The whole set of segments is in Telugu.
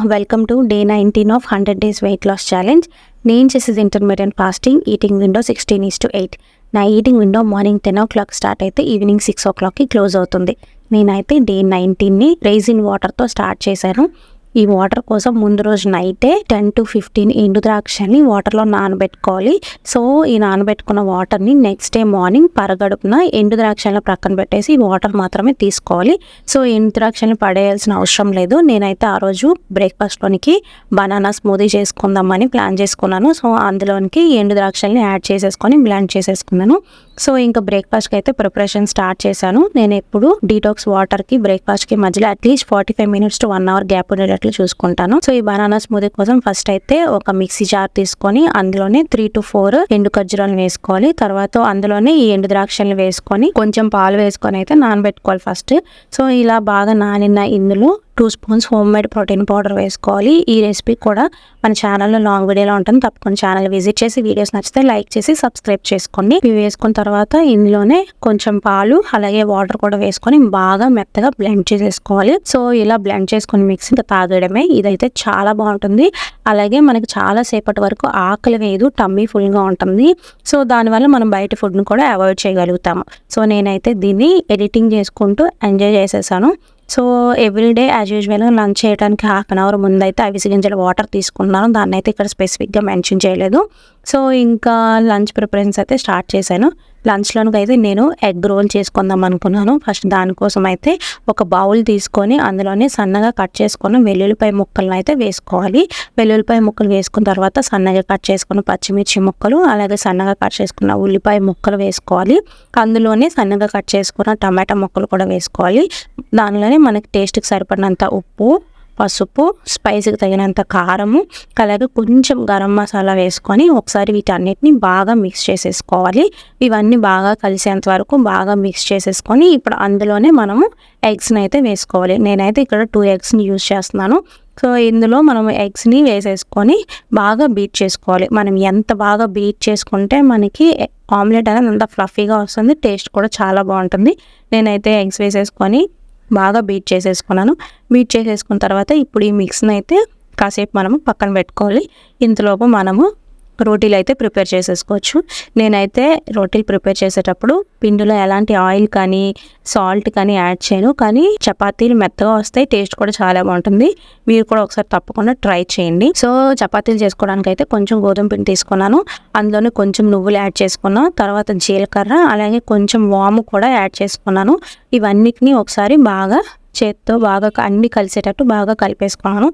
Welcome to day 19 of 100 days weight loss challenge. నేను చేసేది ఇంటర్మీడియట్ ఫాస్టింగ్, ఈటింగ్ విండో 16:8. నా eating window morning 10 o'clock start అయితే ఈవినింగ్ 6 o'clockకి క్లోజ్ అవుతుంది. నేనైతే డే 19ని రైజిన్ వాటర్తో స్టార్ట్ చేశాను. ఈ వాటర్ కోసం ముందు రోజు నైటే 10 to 15 ఎండు ద్రాక్షని వాటర్లో నానబెట్టుకోవాలి. సో ఈ నానబెట్టుకున్న వాటర్ని నెక్స్ట్ డే మార్నింగ్ పరగడుపున ఎండు ద్రాక్షలను ప్రక్కన పెట్టేసి వాటర్ మాత్రమే తీసుకోవాలి. సో ఎండు ద్రాక్షలను పడేయాల్సిన అవసరం లేదు. నేనైతే ఆ రోజు బ్రేక్ఫాస్ట్లోనికి బనానా స్మూదీ చేసుకుందామని ప్లాన్ చేసుకున్నాను. సో అందులోనికి ఎండు ద్రాక్షల్ని యాడ్ చేసేసుకొని బ్లెండ్ చేసేసుకున్నాను. సో ఇంకా బ్రేక్ఫాస్ట్కి అయితే ప్రిపరేషన్ స్టార్ట్ చేశాను. నేను ఎప్పుడు డీటాక్స్ వాటర్కి బ్రేక్ఫాస్ట్కి మధ్యలో at least 45 minutes to 1 hour gap ఉండేటట్లు చూసుకుంటాను. సో ఈ బనానా స్మూదీ కోసం ఫస్ట్ అయితే ఒక మిక్సీ జార్ తీసుకొని అందులోనే 3 to 4 ఎండు ఖర్జూరాలు వేసుకోవాలి. తర్వాత అందులోనే ఈ ఎండు ద్రాక్షల్ని వేసుకొని కొంచెం పాలు వేసుకొని అయితే నానబెట్టుకోవాలి ఫస్ట్. సో ఇలా బాగా నానిన ఇందులో 2 spoons home made protein powder వేసుకోవాలి. ఈ రెసిపీ కూడా మన ఛానల్లో లాంగ్ వీడియోలో ఉంటుంది. తప్పకుండా ఛానల్ విజిట్ చేసి వీడియోస్ నచ్చితే లైక్ చేసి సబ్స్క్రైబ్ చేసుకోండి. ఇవి వేసుకున్న తర్వాత ఇందులోనే కొంచెం పాలు అలాగే వాటర్ కూడా వేసుకొని బాగా మెత్తగా బ్లెండ్ చేసేసుకోవాలి. సో ఇలా బ్లెండ్ చేసుకొని మిక్సీ తాగడమే. ఇదైతే చాలా బాగుంటుంది. అలాగే మనకి చాలా సేపటి వరకు ఆకలి వేయదు, టమ్మీ ఫుల్గా ఉంటుంది. సో దానివల్ల మనం బయట ఫుడ్ని కూడా అవాయిడ్ చేయగలుగుతాము. సో నేనైతే దీన్ని ఎడిటింగ్ చేసుకుంటూ ఎంజాయ్ చేసేసాను. సో ఎవ్రీడే యాజ్ యూజువల్గా లంచ్ చేయడానికి 1/2 hour ముందు అయితే అవిసె గింజల వాటర్ తీసుకున్నాను. దాన్ని అయితే ఇక్కడ స్పెసిఫిక్గా మెన్షన్ చేయలేదు. సో ఇంకా లంచ్ ప్రిపరేషన్స్ అయితే స్టార్ట్ చేశాను. లంచ్లోనికి అయితే నేను ఎగ్ రోల్ చేసుకుందాం అనుకున్నాను. ఫస్ట్ దానికోసం అయితే ఒక బౌల్ తీసుకొని అందులోనే సన్నగా కట్ చేసుకున్న వెల్లుల్లిపాయ ముక్కలను అయితే వేసుకోవాలి. వెల్లుల్లిపాయ ముక్కలు వేసుకున్న తర్వాత సన్నగా కట్ చేసుకున్న పచ్చిమిర్చి ముక్కలు అలాగే సన్నగా కట్ చేసుకున్న ఉల్లిపాయ ముక్కలు వేసుకోవాలి. అందులోనే సన్నగా కట్ చేసుకున్న టమాటా ముక్కలు కూడా వేసుకోవాలి. దానిలోనే మనకి టేస్ట్కి సరిపడినంత ఉప్పు, పసుపు, స్పైస్కి తగినంత కారము అలాగే కొంచెం గరం మసాలా వేసుకొని ఒకసారి వీటన్నిటిని బాగా మిక్స్ చేసేసుకోవాలి. ఇవన్నీ బాగా కలిసేంత వరకు బాగా మిక్స్ చేసేసుకొని ఇప్పుడు అందులోనే మనము ఎగ్స్ని అయితే వేసుకోవాలి. నేనైతే ఇక్కడ 2 eggsని యూజ్ చేస్తున్నాను. సో ఇందులో మనం ఎగ్స్ని వేసేసుకొని బాగా బీట్ చేసుకోవాలి. మనం ఎంత బాగా బీట్ చేసుకుంటే మనకి ఆమ్లెట్ అనేది అంత ఫ్లఫీగా వస్తుంది, టేస్ట్ కూడా చాలా బాగుంటుంది. నేనైతే ఎగ్స్ వేసేసుకొని బాగా బీట్ చేసేసుకున్నాను. బీట్ చేసేసుకున్న తర్వాత ఇప్పుడు ఈ మిక్స్ని అయితే కాసేపు మనము పక్కన పెట్టుకోవాలి. ఇంతలోపు మనము రోటీలు అయితే ప్రిపేర్ చేసేసుకోవచ్చు. నేనైతే రోటీలు ప్రిపేర్ చేసేటప్పుడు పిండిలో ఎలాంటి ఆయిల్ కానీ సాల్ట్ కానీ యాడ్ చేయను, కానీ చపాతీలు మెత్తగా వస్తాయి, టేస్ట్ కూడా చాలా బాగుంటుంది. మీరు కూడా ఒకసారి తప్పకుండా ట్రై చేయండి. సో చపాతీలు చేసుకోవడానికి అయితే కొంచెం గోధుమ పిండి తీసుకున్నాను. అందులోనే కొంచెం నువ్వులు యాడ్ చేసుకున్నాను. తర్వాత జీలకర్ర అలాగే కొంచెం వాము కూడా యాడ్ చేసుకున్నాను. ఇవన్నిటిని ఒకసారి బాగా చేత్తో బాగా అన్ని కలిసేటట్టు బాగా కలిపేసుకున్నాను.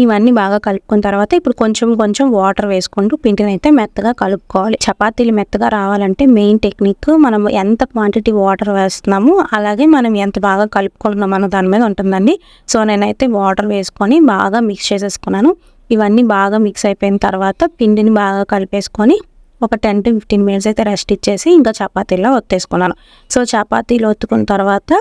ఇవన్నీ బాగా కలుపుకున్న తర్వాత ఇప్పుడు కొంచెం వాటర్ వేసుకుంటూ పిండిని అయితే మెత్తగా కలుపుకోవాలి. చపాతీలు మెత్తగా రావాలంటే మెయిన్ టెక్నిక్ మనం ఎంత క్వాంటిటీ వాటర్ వేస్తున్నాము అలాగే మనం ఎంత బాగా కలుపుకుంటున్నాం అన్న దాని మీద ఉంటుందండి. సో నేనైతే వాటర్ వేసుకొని బాగా మిక్స్ చేసేసుకున్నాను. ఇవన్నీ బాగా మిక్స్ అయిపోయిన తర్వాత పిండిని బాగా కలిపేసుకొని ఒక 10 to 15 minutes అయితే రెస్ట్ ఇచ్చేసి ఇంకా చపాతీలో ఒత్తేసుకున్నాను. సో చపాతీలు ఒత్తుకున్న తర్వాత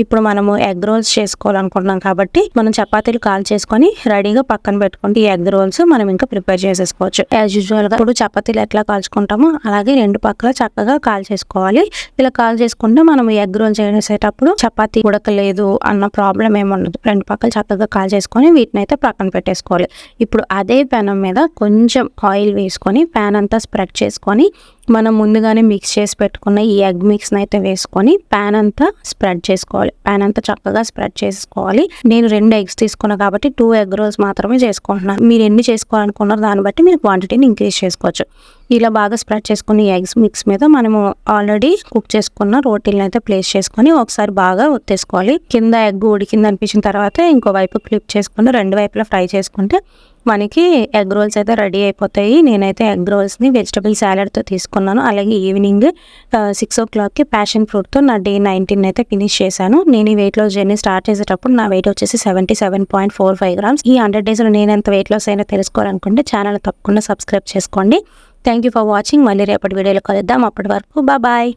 ఇప్పుడు మనము ఎగ్ రోల్స్ చేసుకోవాలనుకుంటున్నాం కాబట్టి మనం చపాతీలు కాల్ చేసుకొని రెడీగా పక్కన పెట్టుకుంటే ఈ ఎగ్ రోల్స్ మనం ఇంకా ప్రిపేర్ చేసేసుకోవచ్చు. యాజ్ యూజువల్గా ఇప్పుడు చపాతీలు ఎట్లా కాల్చుకుంటామో అలాగే 2 పక్కల చక్కగా కాల్ చేసుకోవాలి. ఇలా కాల్ చేసుకుంటే మనం ఎగ్ రోల్ చేసేటప్పుడు చపాతీ ఉడకలేదు అన్న ప్రాబ్లం ఏముండదు. 2 పక్కలు చక్కగా కాల్ చేసుకొని వీటిని అయితే పక్కన పెట్టేసుకోవాలి. ఇప్పుడు అదే పెనం మీద కొంచెం ఆయిల్ వేసుకొని ప్యాన్ అంతా స్ప్రెడ్ చేసుకొని మనం ముందుగానే మిక్స్ చేసి పెట్టుకున్న ఈ ఎగ్ మిక్స్ని అయితే వేసుకొని ప్యాన్ అంతా స్ప్రెడ్ చేసుకోవాలి. ప్యాన్ అంతా చక్కగా స్ప్రెడ్ చేసుకోవాలి. నేను 2 eggs తీసుకున్నాను కాబట్టి 2 egg rolls మాత్రమే చేసుకుంటున్నాను. మీరు ఎన్ని చేసుకోవాలనుకున్నారో దాన్ని బట్టి మీరు క్వాంటిటీని ఇంక్రీజ్ చేసుకోవచ్చు. ఇలా బాగా స్ప్రెడ్ చేసుకుని ఎగ్స్ మిక్స్ మీద మనము ఆల్రెడీ కుక్ చేసుకున్న రోటీలను అయితే ప్లేస్ చేసుకొని ఒకసారి బాగా ఒత్తేసుకోవాలి. కింద ఎగ్ ఉడికింది అనిపించిన తర్వాత ఇంకో వైపు ఫ్లిప్ చేసుకుని 2 వైపులా ఫ్రై చేసుకుంటే మనకి ఎగ్ రోల్స్ అయితే రెడీ అయిపోతాయి. నేనైతే ఎగ్ రోల్స్ని వెజిటబుల్ సాలడ్తో తీసుకున్నాను. అలాగే ఈవినింగ్ 6 o'clockకి ప్యాషన్ ఫ్రూట్తో నా డే 19 అయితే ఫినిష్ చేశాను. నేను ఈ వెయిట్ లాస్ జర్నీ స్టార్ట్ చేసేటప్పుడు నా వెయిట్ వచ్చేసి 77.45 grams. ఈ 100 daysలో నేను ఎంత వెయిట్ లాస్ అయినా తెలుసుకోవాలనుకుంటే ఛానల్ తప్పకుండా సబ్స్క్రైబ్ చేసుకోండి. Thank you for watching. మళ్ళీ రేపటి వీడియోలో కలుద్దాం. అప్పటి వరకు బాయ్.